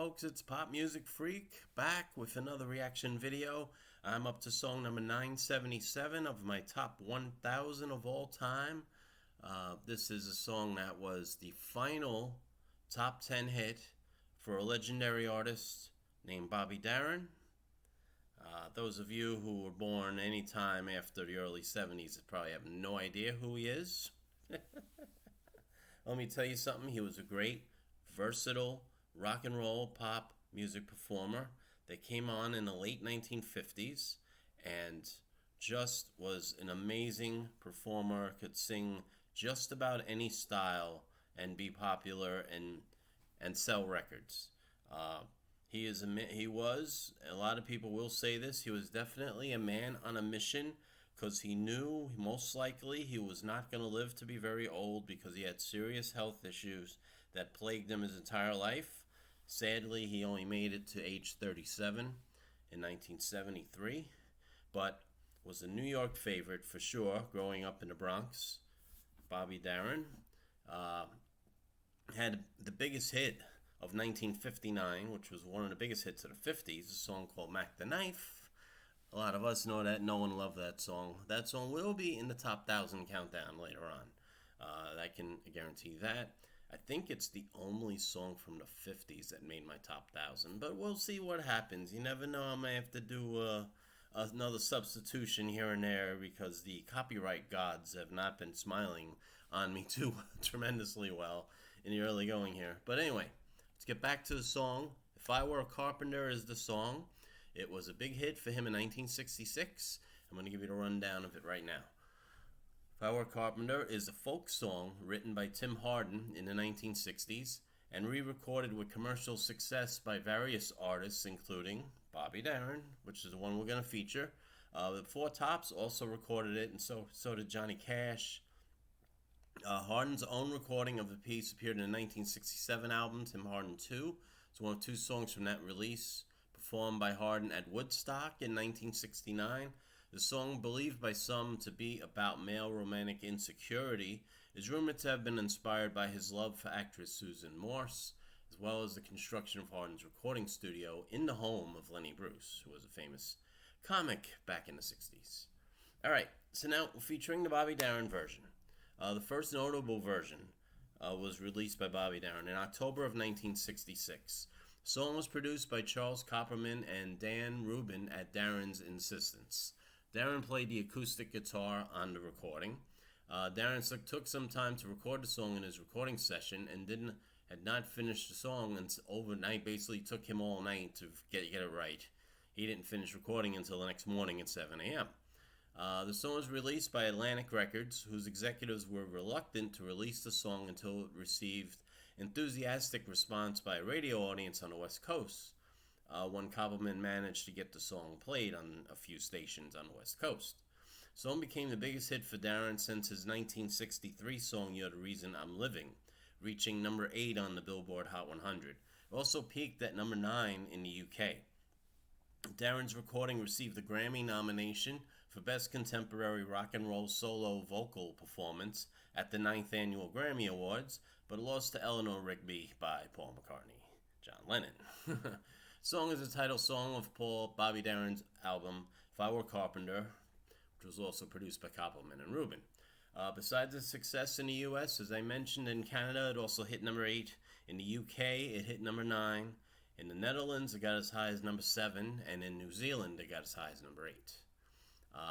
folks, it's Pop Music Freak back with another reaction video. I'm up to song number 977 of my top 1000 of all time. This is a song that was the final top 10 hit for a legendary artist named Bobby Darin. Those of you who were born any time after the early 70s probably have no idea who he is. Let me tell you something, he was a great, versatile, rock and roll pop music performer that came on in the late 1950s and just was an amazing performer, could sing just about any style and be popular and sell records. He was, a lot of people will say this, he was definitely a man on a mission because he knew most likely he was not going to live to be very old because he had serious health issues that plagued him his entire life. Sadly, he only made it to age 37 in 1973, but was a New York favorite for sure growing up in the Bronx. Bobby Darin had the biggest hit of 1959, which was one of the biggest hits of the 50s, a song called Mac the Knife. A lot of us know that. No one loved that song. That song will be in the top 1000 countdown later on. I can guarantee that. I think it's the only song from the 50s that made my top 1000, but we'll see what happens. You never know. I may have to do another substitution here and there because the copyright gods have not been smiling on me too tremendously well in the early going here. But anyway, let's get back to the song. If I Were a Carpenter is the song. It was a big hit for him in 1966. I'm going to give you the rundown of it right now. If I Were a Carpenter is a folk song written by Tim Hardin in the 1960s and re-recorded with commercial success by various artists, including Bobby Darin, which is the one we're going to feature. The Four Tops also recorded it, and so did Johnny Cash. Hardin's own recording of the piece appeared in the 1967 album, Tim Hardin 2. It's one of two songs from that release, performed by Hardin at Woodstock in 1969. The song, believed by some to be about male romantic insecurity, is rumored to have been inspired by his love for actress Susan Morse, as well as the construction of Hardin's recording studio in the home of Lenny Bruce, who was a famous comic back in the 60s. Alright, so now we're featuring the Bobby Darin version. The first notable version was released by Bobby Darin in October of 1966. The song was produced by Charles Copperman and Dan Rubin at Darin's insistence. Darin played the acoustic guitar on the recording. Darin took some time to record the song in his recording session and had not finished the song until overnight. Basically took him all night to get it right. He didn't finish recording until the next morning at 7 a.m. The song was released by Atlantic Records, whose executives were reluctant to release the song until it received enthusiastic response by a radio audience on the West Coast. One Copperman managed to get the song played on a few stations on the West Coast. The song became the biggest hit for Darin since his 1963 song You're the Reason I'm Living, reaching number 8 on the Billboard Hot 100. It also peaked at number 9 in the UK. Darin's recording received the Grammy nomination for Best Contemporary Rock and Roll Solo Vocal Performance at the 9th Annual Grammy Awards, but lost to Eleanor Rigby by Paul McCartney, John Lennon. The song is the title song of Bobby Darin's album, If I Were Carpenter, which was also produced by Copperman and Rubin. Besides its success in the US, as I mentioned, in Canada it also hit number 8. In the UK it hit number 9. In the Netherlands, it got as high as number 7, and in New Zealand, it got as high as number 8.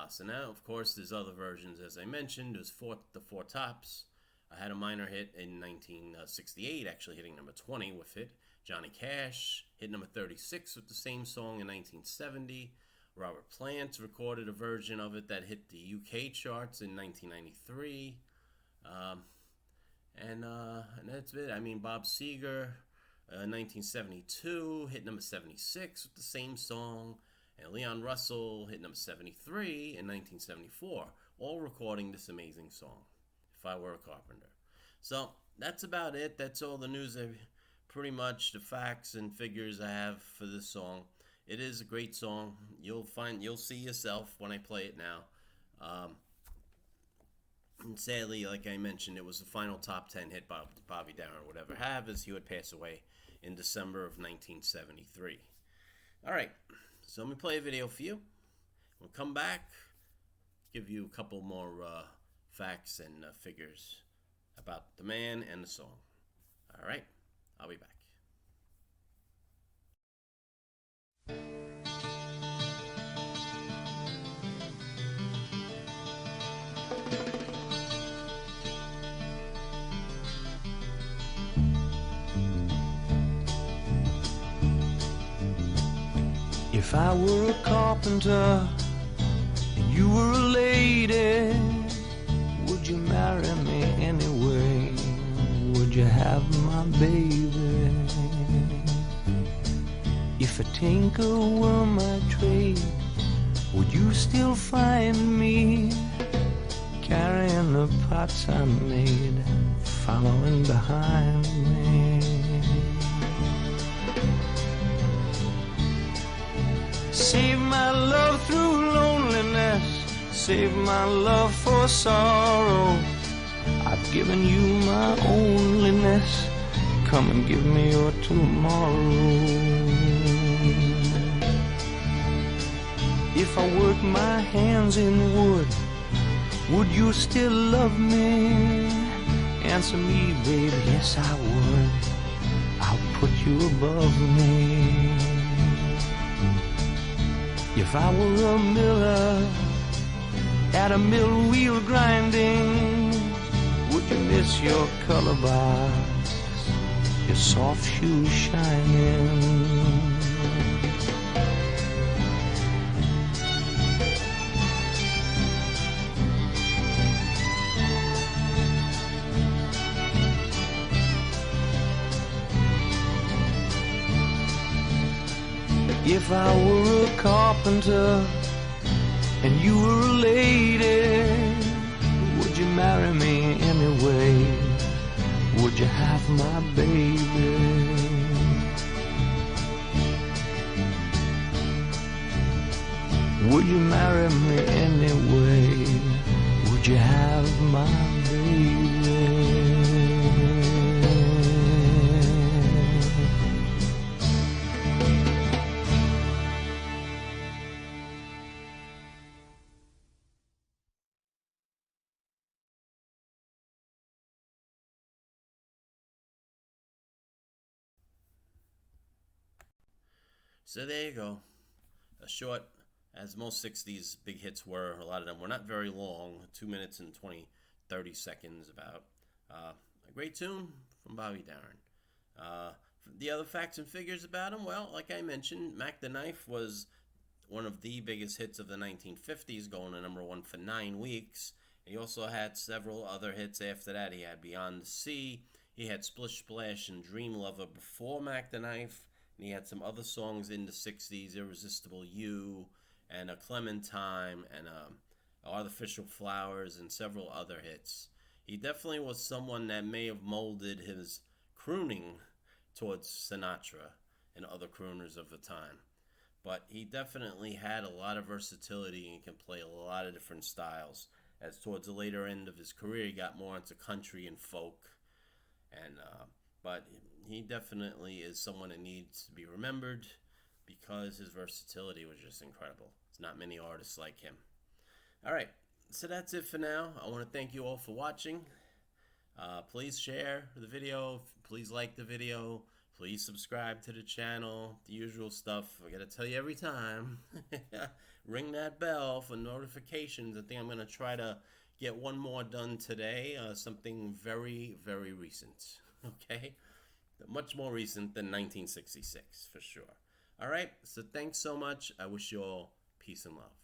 So now, of course, there's other versions. As I mentioned, there's the Four Tops. I had a minor hit in 1968, actually hitting number 20 with it. Johnny Cash hit number 36 with the same song in 1970. Robert Plant recorded a version of it that hit the UK charts in 1993. And that's it. I mean, Bob Seger, 1972, hit number 76 with the same song, and Leon Russell hit number 73 in 1974, all recording this amazing song, If I Were a Carpenter. So that's about it. That's all the news, pretty much the facts and figures I have for this song. It is a great song. You'll see yourself when I play it now. And sadly, like I mentioned, it was the final top 10 hit Bobby Darin would ever have, as he would pass away in December of 1973. All right, so let me play a video for you. We'll come back, give you a couple more facts and figures about the man and the song. All right, I'll be back. If I were a carpenter and you were a lady, would you marry me anyway? Would you have my baby? If a tinker were my trade, would you still find me carrying the pots I made, following behind me? Save my love through loneliness, save my love for sorrow. I've given you my onlyness, come and give me your tomorrow. If I work my hands in wood, would you still love me? Answer me, babe, yes I would. I'll put you above me. If I were a miller at a mill wheel grinding, would you miss your color box, your soft shoes shining? If I were a carpenter and you were a lady, would you marry me anyway? Would you have my baby? Would you marry me anyway? Would you have my baby? So there you go. A short, as most 60s big hits were, a lot of them were not very long, 2 minutes and 30 seconds about. A great tune from Bobby Darin. The other facts and figures about him, well, like I mentioned, Mac the Knife was one of the biggest hits of the 1950s, going to #1 for 9 weeks. He also had several other hits after that. He had Beyond the Sea, he had Splish Splash and Dream Lover before Mac the Knife. And he had some other songs in the 60s, Irresistible You, and a Clementine, and Artificial Flowers, and several other hits. He definitely was someone that may have molded his crooning towards Sinatra and other crooners of the time. But he definitely had a lot of versatility and can play a lot of different styles. As towards the later end of his career, he got more into country and folk. But he definitely is someone that needs to be remembered because his versatility was just incredible. There's not many artists like him. All right, so that's it for now. I want to thank you all for watching. Please share the video. Please like the video. Please subscribe to the channel. The usual stuff. I got to tell you every time. Ring that bell for notifications. I think I'm going to try to get one more done today. Something very, very recent. Okay? Much more recent than 1966, for sure. All right, so thanks so much. I wish you all peace and love.